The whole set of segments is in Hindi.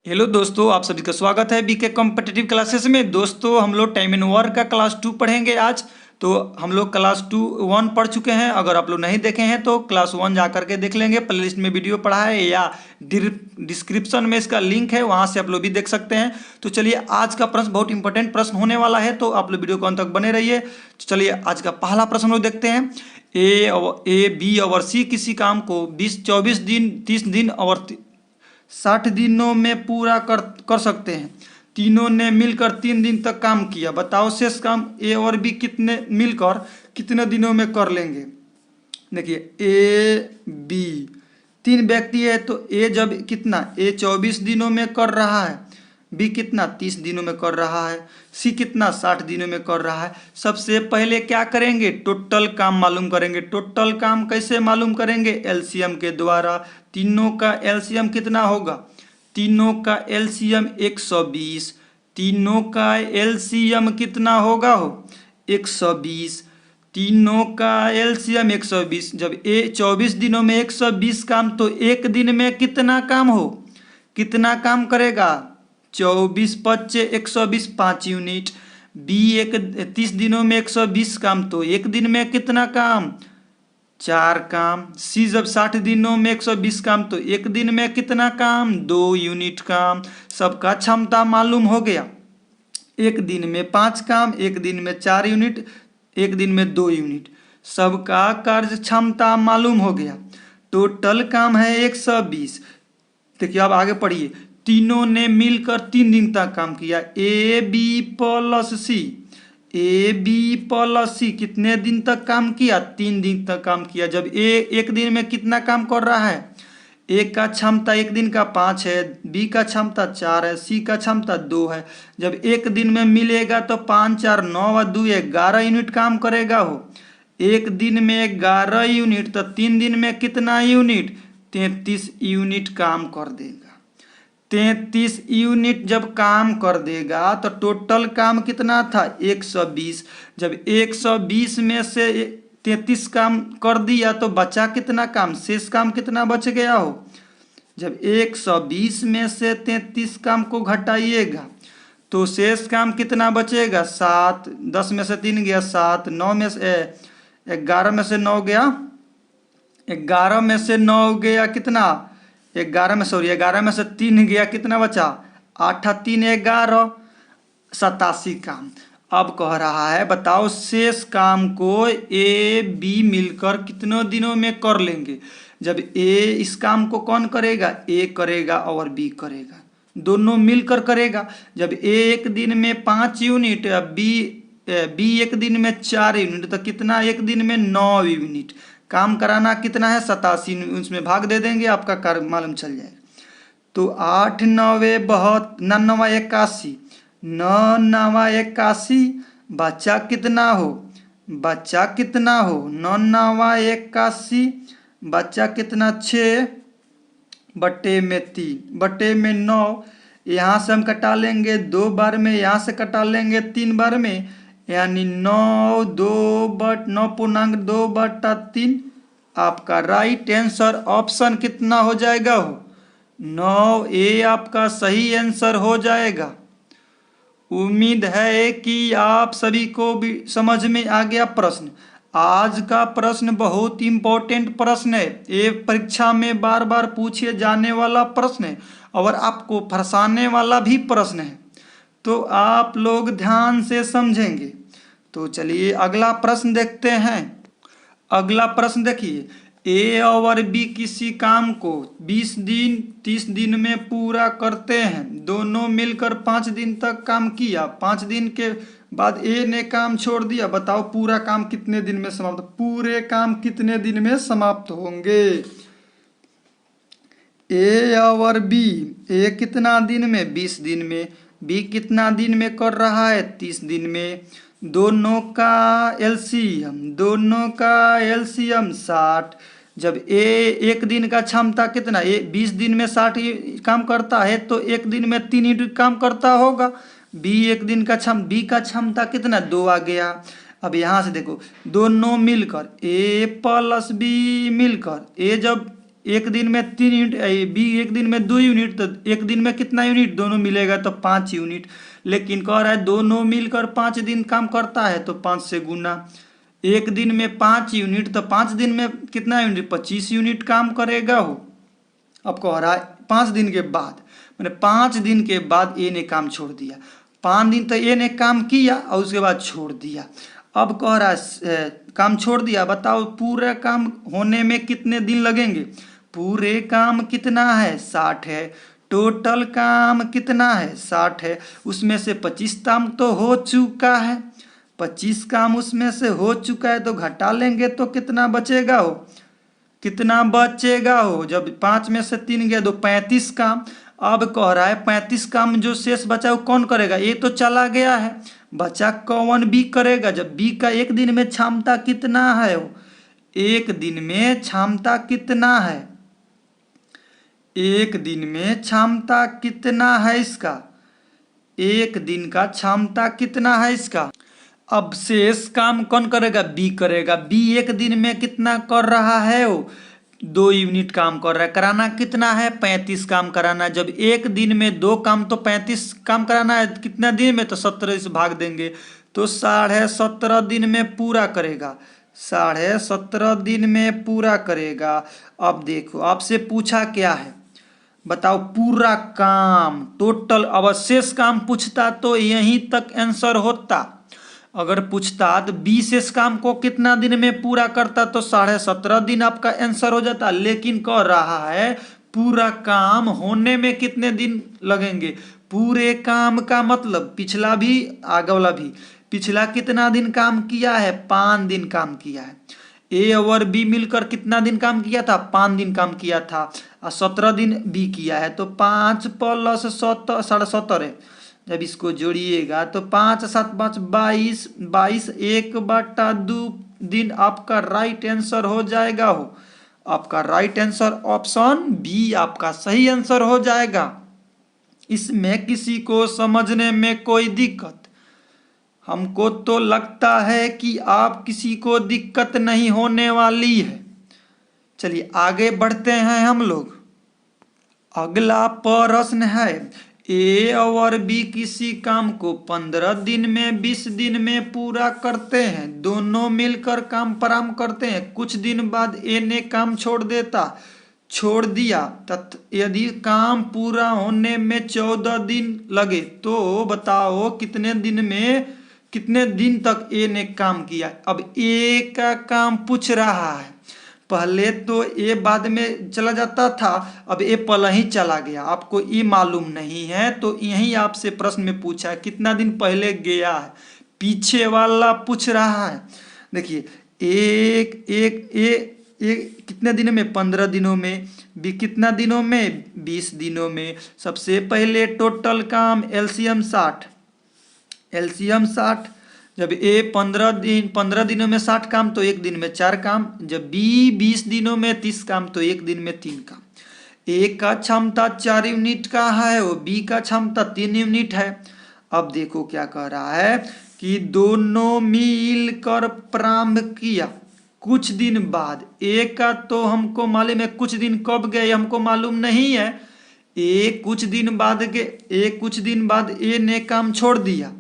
हेलो दोस्तों, आप सभी का स्वागत है बीके कॉम्पिटिटिव क्लासेस में। दोस्तों, हम लोग टाइम एंड वर्क का क्लास 2 पढ़ेंगे आज। तो हम लोग क्लास 1 पढ़ चुके हैं। अगर आप लोग नहीं देखे हैं तो क्लास 1 जा करके देख लेंगे। प्लेलिस्ट में वीडियो पढ़ा है या डिस्क्रिप्शन में इसका लिंक है, वहाँ से आप लोग भी देख सकते हैं। तो चलिए, आज का प्रश्न बहुत इंपॉर्टेंट प्रश्न होने वाला है, तो आप लोग वीडियो को अंत तक बने रहिए। तो चलिए, आज का पहला प्रश्न हम लोग देखते हैं। ए बी और सी किसी काम को 24 दिन, 30 दिन और 60 दिनों में पूरा कर सकते हैं। तीनों ने मिलकर 3 दिन तक काम किया। बताओ शेष काम ए और बी कितने मिलकर कितने दिनों में कर लेंगे। देखिए, ए बी 3 व्यक्ति है, तो ए जब कितना, ए 24 दिनों में कर रहा है, बी कितना 30 दिनों में कर रहा है, सी कितना 60 दिनों में कर रहा है। सबसे पहले क्या करेंगे, टोटल काम मालूम करेंगे। टोटल काम कैसे मालूम करेंगे, एलसीएम के द्वारा। तीनों का एलसीएम कितना होगा, तीनों का एलसीएम 120। तीनों का एलसीएम कितना होगा हो 120। तीनों का एलसीएम 120। जब ए 24 दिनों में 120 काम, तो एक दिन में कितना काम हो, कितना काम करेगा, 24 पच्चे 120, 5 यूनिट। बी 30 दिनों में 120 काम, तो एक दिन में कितना काम, 4 काम। सी जब 60 दिनों में 120 काम, तो एक दिन में कितना काम, 2 यूनिट काम। सबका क्षमता मालूम हो गया। एक दिन में 5 काम, एक दिन में 4 यूनिट, एक दिन में 2 यूनिट। सबका कार्य क्षमता मालूम हो गया। टोटल काम है 120। देखिए, अब आगे पढ़िए। तीनों ने मिलकर 3 दिन तक काम किया। A B plus C, A B plus C कितने दिन तक काम किया, 3 दिन तक काम किया। जब ए एक दिन में कितना काम कर रहा है, ए का क्षमता एक दिन का 5 है, बी का क्षमता 4 है, सी का क्षमता 2 है। जब एक दिन में मिलेगा तो 5 4 9 और 2 11 यूनिट काम करेगा हो। एक दिन में 11 यूनिट, तो 3 दिन में कितना यूनिट, 33 यूनिट काम कर देगा। 33 यूनिट जब काम कर देगा तो टोटल काम कितना था, 120। जब 120 में से 33 काम कर दिया तो बचा कितना काम, शेष काम कितना बच गया हो। जब 120 में से 33 काम को घटाइएगा तो शेष काम कितना बचेगा, 7। 10 में से 3 गया 7, 9 में से 11 में से 9 गया, 11 में से 9 गया कितना, 11 में से 3 गया, कितना बचा, 8 3 11, 87 काम। अब कह रहा है बताओ शेष काम को ए बी मिलकर कितने दिनों में कर लेंगे। जब ए इस काम को कौन करेगा, ए करेगा और बी करेगा, दोनों मिलकर करेगा। जब ए एक दिन में 5 यूनिट, बी एक दिन में 4 यूनिट, तो कितना, एक दिन में 9 यूनिट काम कराना कितना है, 87। उसमें भाग दे देंगे, आपका कार्य मालूम चल जाएगा। तो 8 9 बहुत 9 81, 9 9 81, बच्चा कितना हो, बच्चा कितना हो, 9 9 81, बच्चा कितना, 6 बटे में 3 बटे में 9। यहाँ से हम कटा लेंगे 2 बार में, यहाँ से कटा लेंगे 3 बार में, यानी 9.2/3। आपका राइट आंसर ऑप्शन कितना हो जाएगा हो, 9 ए आपका सही आंसर हो जाएगा। उम्मीद है कि आप सभी को भी समझ में आ गया प्रश्न। आज का प्रश्न बहुत इंपॉर्टेंट प्रश्न है, ये परीक्षा में बार बार पूछे जाने वाला प्रश्न है और आपको फंसाने वाला भी प्रश्न है, तो आप लोग ध्यान से समझेंगे। तो चलिए अगला प्रश्न देखते हैं। अगला प्रश्न देखिए, ए और बी किसी काम को 20 दिन 30 दिन में पूरा करते हैं। दोनों मिलकर 5 दिन तक काम किया। 5 दिन के बाद ए ने काम छोड़ दिया। बताओ पूरा काम कितने दिन में समाप्त, पूरे काम कितने दिन में समाप्त होंगे। ए और बी, ए कितना दिन में, 20 दिन में, बी कितना दिन में कर रहा है, 30 दिन में। दोनों का एलसीएम, दोनों का एलसीएम 60। जब ए एक दिन का क्षमता कितना, ए 20 दिन में 60 काम करता है, तो एक दिन में 3 यूनिट काम करता होगा। बी एक दिन का बी का क्षमता कितना, 2 आ गया। अब यहाँ से देखो, दोनों मिलकर ए प्लस बी मिलकर, ए जब एक दिन में 3 यूनिट, बी एक दिन में 2 यूनिट, तो एक दिन में कितना यूनिट, दोनों मिलेगा तो 5 यूनिट। लेकिन कह रहा है दोनों मिलकर 5 दिन काम करता है, तो 5 से गुना। एक दिन में 5 यूनिट, तो 5 दिन में कितना यूनिट, 25 यूनिट काम करेगा हो। अब कह रहा है 5 दिन के बाद, मैंने 5 दिन के बाद ए ने काम छोड़ दिया। 5 दिन तो ए ने काम किया और उसके बाद छोड़ दिया। अब कह रहा है काम छोड़ दिया, बताओ पूरा काम होने में कितने दिन लगेंगे। पूरे काम कितना है, 60 है। टोटल काम कितना है, 60 है। उसमें से 25 काम तो हो चुका है, 25 काम उसमें से हो चुका है, तो घटा लेंगे तो कितना बचेगा हो, कितना बचेगा हो। जब 5 में से 3 गया तो 35 काम। अब कह रहा है 35 काम जो शेष बचा वो कौन करेगा, ये तो चला गया है, बचा कौन, बी करेगा। जब बी का एक दिन में क्षमता कितना है, वो एक दिन में क्षमता कितना है, एक दिन में क्षमता कितना है इसका, एक दिन का क्षमता कितना है इसका। अब शेष काम कौन करेगा, बी करेगा। बी एक दिन में कितना कर रहा है, वो 2 यूनिट काम कर रहा है। कराना कितना है, 35 काम कराना। जब एक दिन में 2 काम तो 35 काम कराना है, कितना दिन में, तो 17 से भाग देंगे तो 17.5 दिन में पूरा करेगा, 17.5 दिन में पूरा करेगा। अब देखो आपसे पूछा क्या है, बताओ पूरा काम टोटल। अब शेष काम पूछता तो यहीं तक आंसर होता। अगर पूछता तो 20 काम को कितना दिन में पूरा करता तो 17.5 दिन आपका आंसर हो जाता। लेकिन कह रहा है पूरा काम होने में कितने दिन लगेंगे। पूरे काम का मतलब पिछला भी आगे वाला भी, पिछला कितना दिन काम किया है, 5 दिन काम किया है। ए और बी मिलकर कितना दिन काम किया था, 5 दिन काम किया था, और 17 दिन बी किया है, तो 5 + 7 17.5 है। जब इसको जोड़िएगा तो 5 7 5 22, 22 1/2 दिन आपका राइट आंसर हो जाएगा हो। आपका राइट आंसर ऑप्शन बी आपका सही आंसर हो जाएगा। इसमें किसी को समझने में कोई दिक्कत, हमको तो लगता है कि आप किसी को दिक्कत नहीं होने वाली है। चलिए आगे बढ़ते हैं हम लोग। अगला प्रश्न है, ए और बी किसी काम को 15 दिन में 20 दिन में पूरा करते हैं। दोनों मिलकर काम प्रारंभ करते हैं। कुछ दिन बाद ए ने काम छोड़ दिया यदि काम पूरा होने में 14 दिन लगे तो बताओ कितने दिन तक ए ने काम किया। अब ए का काम पूछ रहा है, पहले तो ए बाद में चला जाता था, अब ए पहले ही चला गया, आपको ये मालूम नहीं है, तो यही आपसे प्रश्न में पूछा है कितना दिन पहले गया है, पीछे वाला पूछ रहा है। देखिए एक कितने दिनों में, 15 दिनों में, बी कितना दिनों में, 20 दिनों में। सबसे पहले टोटल काम एलसीएम 60, जब ए 15 दिनों में 60 काम तो एक दिन में 4 काम। जब बी 20 दिनों में 30 काम तो एक दिन में 3 काम। ए का क्षमता 4 यूनिट का है, वो बी का क्षमता 3 यूनिट है। अब देखो क्या कह रहा है कि दोनों मिलकर प्रारंभ किया। कुछ दिन बाद, ए का तो हमको मालूम है, कुछ दिन कब गए हमको मालूम नहीं है। कुछ दिन बाद ए ने काम छोड़ दिया।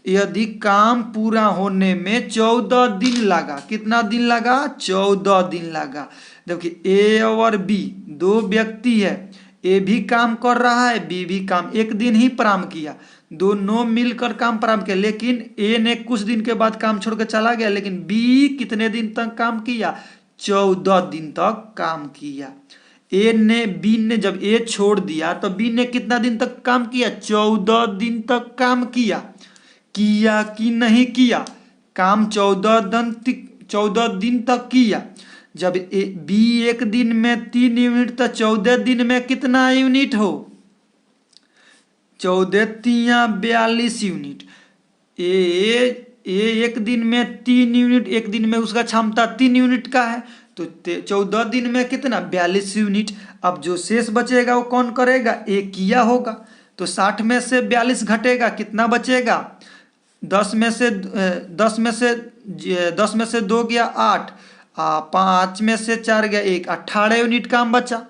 यदि काम पूरा होने में 14 दिन लगा, कितना दिन लगा, 14 दिन लगा। देखिए ए और बी 2 व्यक्ति है, ए भी काम कर रहा है, बी भी काम एक दिन ही प्रारंभ किया, दोनों मिलकर काम प्रारंभ किया। लेकिन ए ने कुछ दिन के बाद काम छोड़ के चला गया, लेकिन बी कितने दिन तक काम किया, 14 दिन तक काम किया। बी ने जब ए छोड़ दिया तो बी ने कितना दिन तक काम किया, 14 दिन तक काम किया कि नहीं किया, काम 14 दिन तक किया। जब बी एक दिन में 3 यूनिट तो 14 दिन में कितना यूनिट हो, 14 × 42 यूनिट। ए एक दिन में 3 यूनिट, एक दिन में उसका क्षमता 3 यूनिट का है, तो 14 दिन में कितना, 42 यूनिट। अब जो शेष बचेगा वो कौन करेगा, ए किया होगा, तो 60 में से 42 घटेगा, कितना बचेगा, 10 में से 2 गया 8, 5 में से 4 गया 1, 18 यूनिट काम बचा।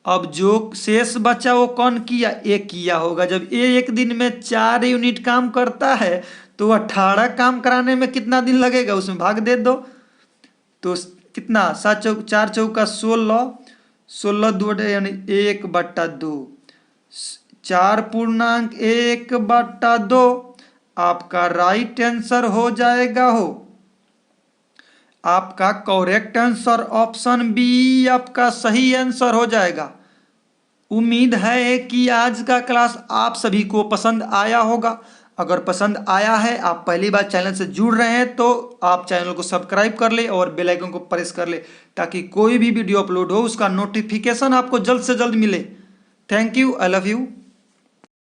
अब जो शेष बचा वो कौन किया, ए किया होगा। जब ए एक दिन में 4 यूनिट काम करता है तो 18 काम कराने में कितना दिन लगेगा, उसमें भाग दे दो। तो कितना, 7 चौक 4 चौका 16, 16 दो यानी 1/2, 4.1/2 आपका राइट आंसर हो जाएगा हो। आपका करेक्ट आंसर ऑप्शन बी आपका सही आंसर हो जाएगा। उम्मीद है कि आज का क्लास आप सभी को पसंद आया होगा। अगर पसंद आया है, आप पहली बार चैनल से जुड़ रहे हैं तो आप चैनल को सब्सक्राइब कर ले और बेल आइकन को प्रेस कर ले, ताकि कोई भी वीडियो अपलोड हो उसका नोटिफिकेशन आपको जल्द से जल्द मिले। Thank you, I love you.